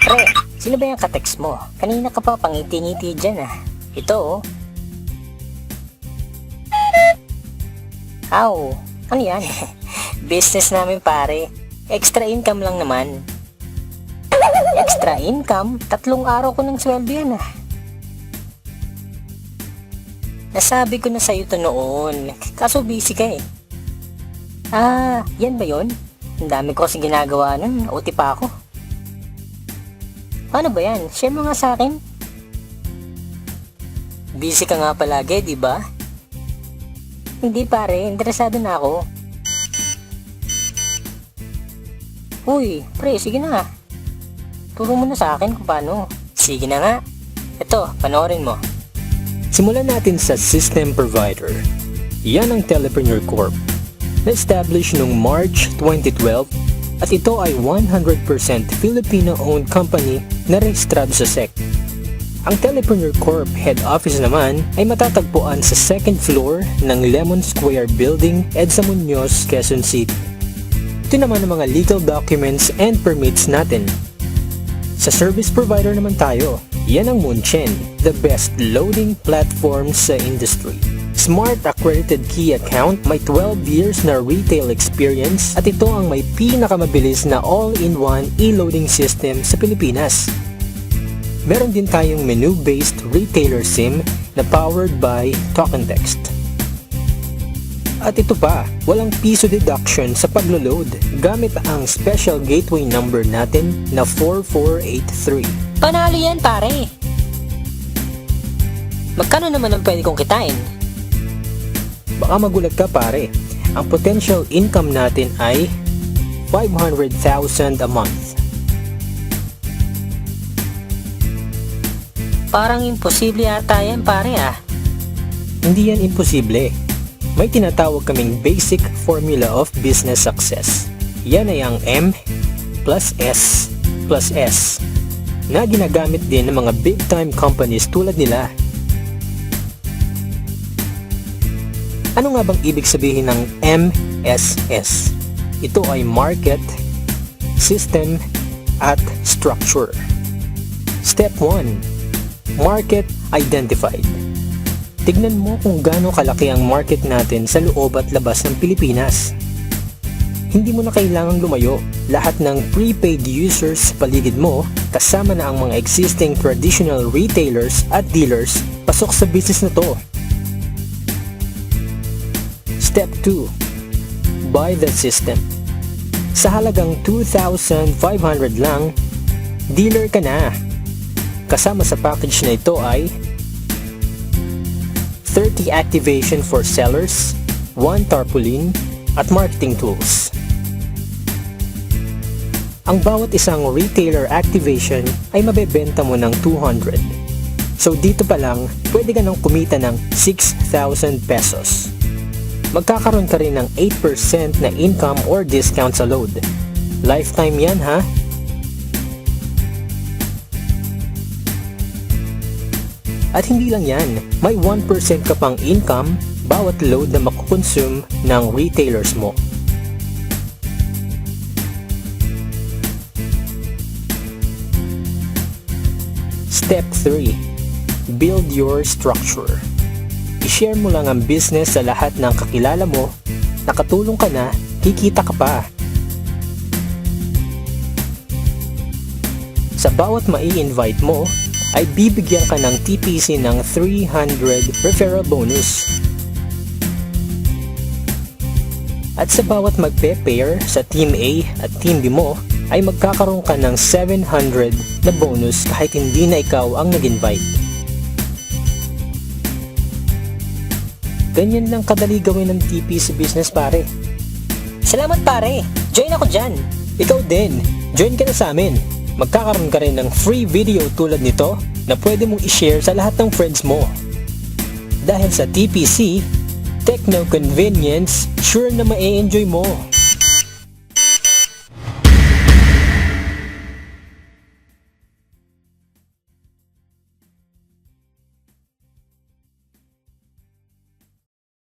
Pre, sino ba yung ka-text mo? Kanina ka pa pangiti-ngiti dyan ah. Ito oh. Aw, ano yan? Business namin pare. Extra income lang naman. Extra income? 3 araw ko ng sweldo yan ah. Nasabi ko na sa'yo to noon. Kaso busy ka eh. Ah, yan ba yun? Ang dami ko kasi ginagawa nun. OT pa ako. Ano ba yan? Share mo nga sa akin. Busy ka nga palagi, di ba? Hindi pare, interesado na ako. Uy, pre, sige na nga. Turo mo na sa akin kung paano. Sige na nga. Ito, panoorin mo. Simulan natin sa system provider. Yan ang Telepreneur Corp. Na-establish noong March 2012 at ito ay 100% Filipino-owned company na rehistrado sa SEC. Ang Telepreneur Corp head office naman ay matatagpuan sa second floor ng Lemon Square Building, EDSA Muñoz, Quezon City. Ito naman ang mga legal documents and permits natin. Sa service provider naman tayo. Yan ang Munchen, the best loading platform sa industry. Smart accredited key account, may 12 years na retail experience at ito ang may pinakamabilis na all-in-one e-loading system sa Pilipinas. Meron din tayong menu-based retailer SIM na powered by Talk and Text. At ito pa, walang piso deduction sa paglo-load gamit ang special gateway number natin na 4483. Panalo yan pare. Magkano naman ang pwede kong kitain? Baka magulat ka pare, ang potential income natin ay 500,000 a month. Parang imposible ata yan pare ah. Hindi yan imposible. May tinatawag kaming basic formula of business success. Yan ay ang M plus S plus S na ginagamit din ng mga big time companies tulad nila. Ano nga bang ibig sabihin ng MSS? Ito ay market, system, at structure. Step 1. Market identified. Tignan mo kung gaano kalaki ang market natin sa loob at labas ng Pilipinas. Hindi mo na kailangang lumayo. Lahat ng prepaid users sa paligid mo, kasama na ang mga existing traditional retailers at dealers, pasok sa business na to. Step 2. Buy the system. Sa halagang 2,500 lang, dealer ka na. Kasama sa package na ito ay 30 activation for sellers, 1 tarpaulin, at marketing tools. Ang bawat isang retailer activation ay mabebenta mo ng 200. So dito pa lang, pwede ka nang kumita ng 6,000 pesos. Magkakaroon ka rin ng 8% na income or discount sa load. Lifetime yan ha? At hindi lang yan, may 1% ka pang income bawat load na makukonsume ng retailers mo. Step 3. Build your structure. I-share mo lang ang business sa lahat ng kakilala mo, nakatulong ka na, kikita ka pa. Sa bawat mai-invite mo, ay bibigyan ka ng TPC ng 300 referral bonus. At sa bawat magpe-pair sa Team A at Team B mo, ay magkakaroon ka ng 700 na bonus kahit hindi na ikaw ang nag-invite. Ganyan lang kadali gawin ng TPC business pare. Salamat pare. Join ako dyan. Ikaw din, join ka na sa amin. Magkakaroon ka rin ng free video tulad nito na pwede mong i-share sa lahat ng friends mo. Dahil sa TPC, techno convenience, sure na ma-enjoy mo.